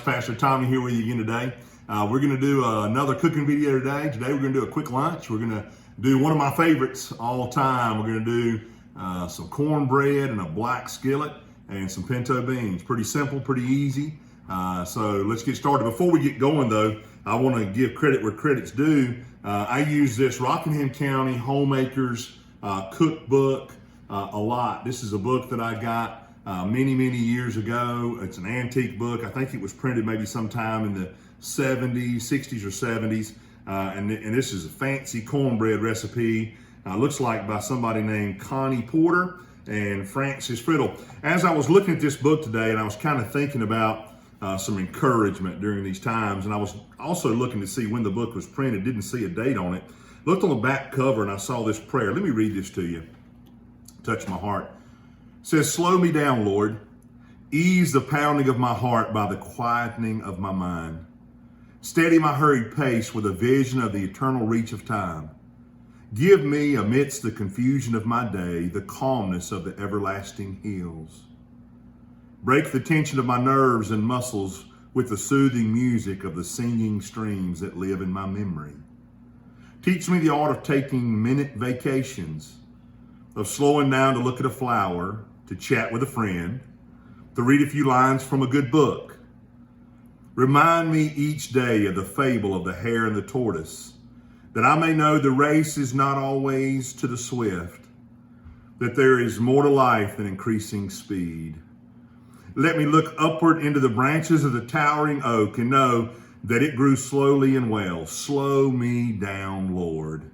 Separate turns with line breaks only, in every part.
Pastor Tommy here with you again today. We're going to do another cooking video today. Today we're going to do a quick lunch. We're going to do one of my favorites all time. We're going to do some cornbread and a black skillet and some pinto beans. Pretty simple, pretty easy. So let's get started. Before we get going though, I want to give credit where credit's due. I use this Rockingham County Homemakers cookbook a lot. This is a book that I got many years ago. It's an antique book. I think it was printed maybe sometime in the 60s or 70s. And this is a fancy cornbread recipe. Looks like by somebody named Connie Porter and Francis Friddle. As I was looking at this book today, and I was kind of thinking about some encouragement during these times, and I was also looking to see when the book was printed. Didn't see a date on it. Looked on the back cover and I saw this prayer. Let me read this to you. Touch my heart. It says, "Slow me down, Lord. Ease the pounding of my heart by the quietening of my mind. Steady my hurried pace with a vision of the eternal reach of time. Give me, amidst the confusion of my day, the calmness of the everlasting hills. Break the tension of my nerves and muscles with the soothing music of the singing streams that live in my memory. Teach me the art of taking minute vacations, of slowing down to look at a flower, to chat with a friend, to read a few lines from a good book. Remind me each day of the fable of the hare and the tortoise, that I may know the race is not always to the swift, that there is more to life than increasing speed. Let me look upward into the branches of the towering oak and know that it grew slowly and well. Slow me down, Lord.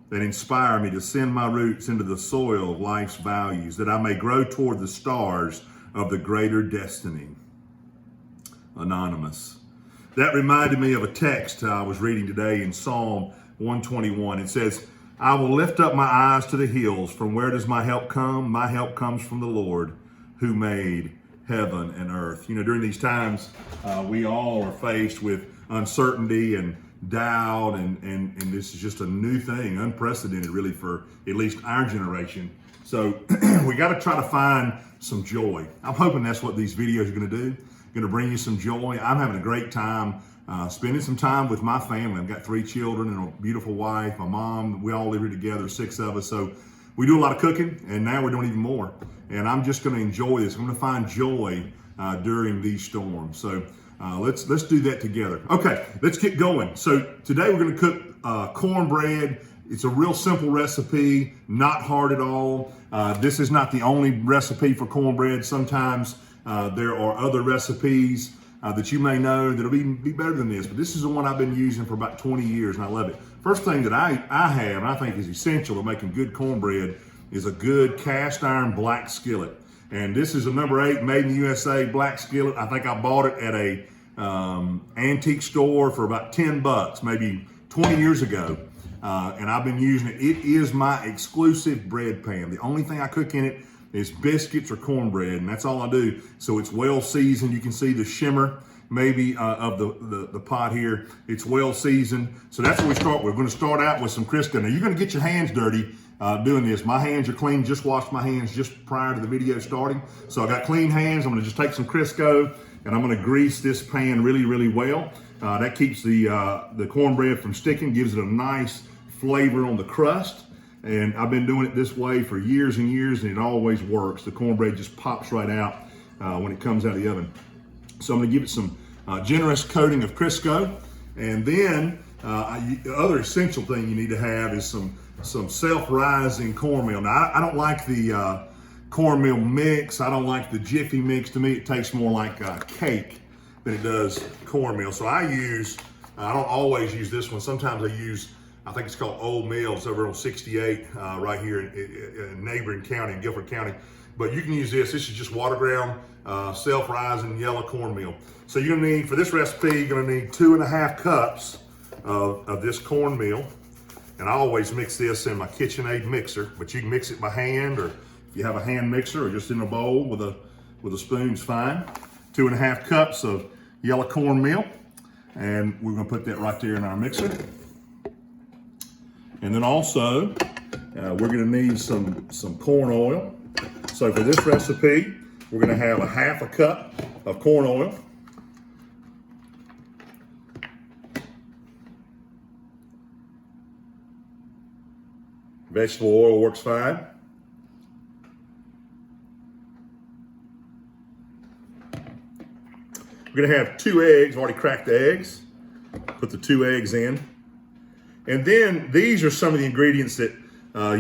That inspire me to send my roots into the soil of life's values, that I may grow toward the stars of the greater destiny." Anonymous. That reminded me of a text I was reading today in Psalm 121. It says, "I will lift up my eyes to the hills. From where does my help come? My help comes from the Lord who made heaven and earth." You know, during these times, we all are faced with uncertainty and doubt, and this is just a new thing, unprecedented really for at least our generation. So we got to try to find some joy. I'm hoping that's what these videos are going to do. Going to bring you some joy. I'm having a great time spending some time with my family. I've got 3 children and a beautiful wife, my mom. We all live here together, 6 of us. So we do a lot of cooking, and now we're doing even more. And I'm just going to enjoy this. I'm going to find joy during these storms. So let's do that together. Okay, let's get going. So today we're going to cook cornbread. It's a real simple recipe, not hard at all. This is not the only recipe for cornbread. Sometimes there are other recipes that you may know that'll be better than this, but this is the one I've been using for about 20 years and I love it. First thing that I have, and I think is essential to making good cornbread, is a good cast iron black skillet. And this is a number 8 made in the USA black skillet. I think I bought it at a antique store for about 10 bucks, maybe 20 years ago. And I've been using it. It is my exclusive bread pan. The only thing I cook in it is biscuits or cornbread, and that's all I do. So it's well seasoned. You can see the shimmer maybe of the pot here. It's well seasoned. So that's where we start. We're going to start out with some Crisco. Now you're going to get your hands dirty doing this. My hands are clean. Just washed my hands just prior to the video starting. So I got clean hands. I'm going to just take some Crisco and I'm going to grease this pan really well. That keeps the cornbread from sticking, gives it a nice flavor on the crust. And I've been doing it this way for years and years, and it always works. The cornbread just pops right out when it comes out of the oven. So I'm gonna give it some generous coating of Crisco. And then the other essential thing you need to have is some self-rising cornmeal. Now, I don't like the cornmeal mix. I don't like the Jiffy mix. To me, it tastes more like cake than it does cornmeal. So I don't always use this one. Sometimes I think it's called Old Mills over on 68 right here in neighboring county, in Guilford County. But you can use this. This is just water ground, self-rising yellow cornmeal. So you're gonna need, for this recipe, you're gonna need 2.5 cups of this cornmeal. And I always mix this in my KitchenAid mixer, but you can mix it by hand, or if you have a hand mixer, or just in a bowl with a spoon's fine. 2.5 cups of yellow cornmeal. And we're gonna put that right there in our mixer. And then also, we're gonna need some corn oil. So for this recipe, we're gonna have a 1/2 cup of corn oil. Vegetable oil works fine. We're gonna have 2 eggs, already cracked the eggs. Put the 2 eggs in. And then these are some of the ingredients that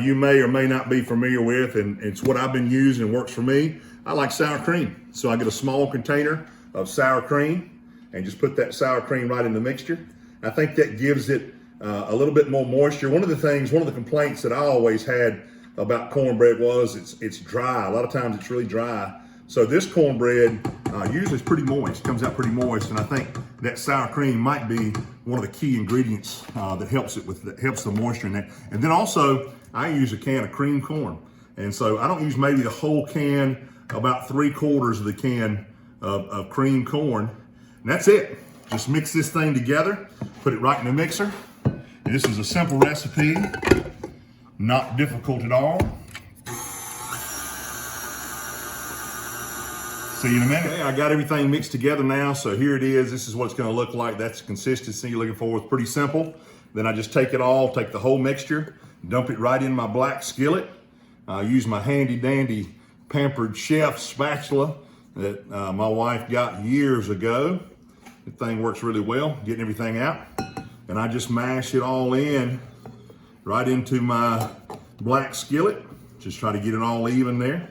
you may or may not be familiar with, and it's what I've been using and works for me. I like sour cream. So I get a small container of sour cream and just put that sour cream right in the mixture. I think that gives it a little bit more moisture. One of the complaints that I always had about cornbread was it's dry. A lot of times it's really dry. So this cornbread usually is pretty moist, comes out pretty moist, and I think that sour cream might be one of the key ingredients that helps the moisture in that. And then also, I use a can of cream corn, and so I don't use maybe the whole can, about 3/4 of the can of cream corn, and that's it. Just mix this thing together, put it right in the mixer. And this is a simple recipe, not difficult at all. See you in a minute. Okay, I got everything mixed together now, so here it is. This is what it's gonna look like. That's the consistency you're looking for. It's pretty simple. Then I just take the whole mixture, dump it right in my black skillet. Use my handy dandy Pampered Chef spatula that my wife got years ago. The thing works really well, getting everything out. And I just mash it all in right into my black skillet. Just try to get it all even there.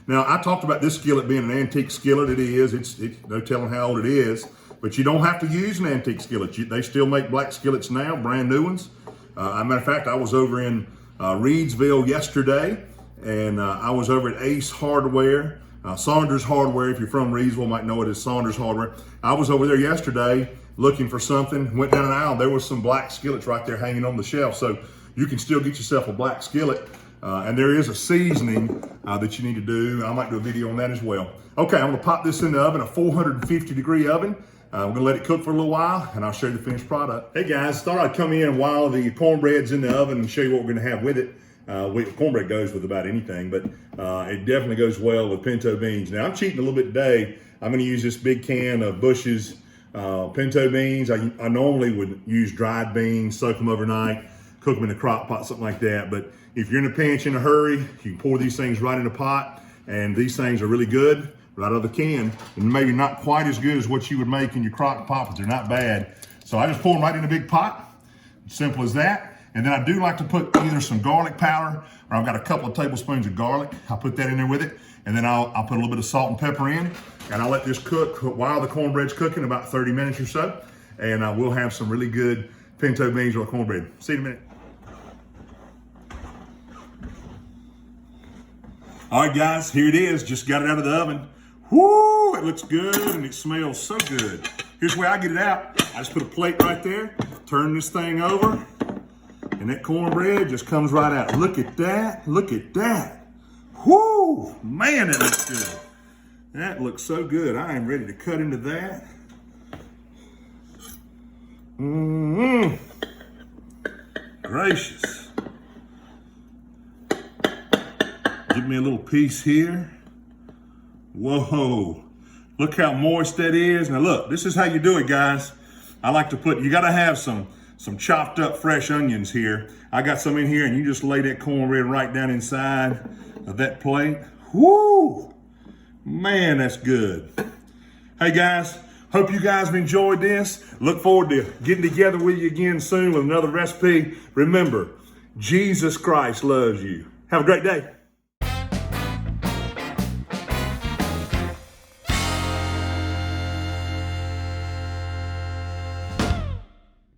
Now, I talked about this skillet being an antique skillet. It is. It's no telling how old it is. But you don't have to use an antique skillet. They still make black skillets now, brand new ones. As a matter of fact, I was over in Reidsville yesterday, and I was over at Ace Hardware, Saunders Hardware. If you're from Reidsville, might know it as Saunders Hardware. I was over there yesterday looking for something. Went down an aisle. There was some black skillets right there hanging on the shelf. So you can still get yourself a black skillet. And there is a seasoning that you need to do. I might do a video on that as well. Okay, I'm gonna pop this in the oven, a 450-degree oven. We're gonna let it cook for a little while, and I'll show you the finished product. Hey guys, thought I'd come in while the cornbread's in the oven and show you what we're gonna have with it. Cornbread goes with about anything, but it definitely goes well with pinto beans. Now, I'm cheating a little bit today. I'm gonna use this big can of Bush's pinto beans. I normally would use dried beans, soak them overnight, cook them in a crock pot, something like that. But if you're in a pinch, in a hurry, you can pour these things right in a pot, and these things are really good right out of the can, and maybe not quite as good as what you would make in your crock pot, but they're not bad. So I just pour them right in a big pot, simple as that. And then I do like to put either some garlic powder, or I've got a couple of tablespoons of garlic. I'll put that in there with it, and then I'll put a little bit of salt and pepper in, and I'll let this cook while the cornbread's cooking, about 30 minutes or so, and we'll have some really good pinto beans or cornbread. See you in a minute. All right, guys, here it is. Just got it out of the oven. Whoo, it looks good and it smells so good. Here's the way I get it out. I just put a plate right there, turn this thing over, and that cornbread just comes right out. Look at that, look at that. Whoo, man, that looks good. That looks so good. I am ready to cut into that. Gracious. Give me a little piece here. Whoa, look how moist that is. Now look, this is how you do it, guys. I like to you gotta have some chopped up fresh onions here. I got some in here, and you just lay that cornbread right down inside of that plate. Woo, man, that's good. Hey guys, hope you guys have enjoyed this. Look forward to getting together with you again soon with another recipe. Remember, Jesus Christ loves you. Have a great day.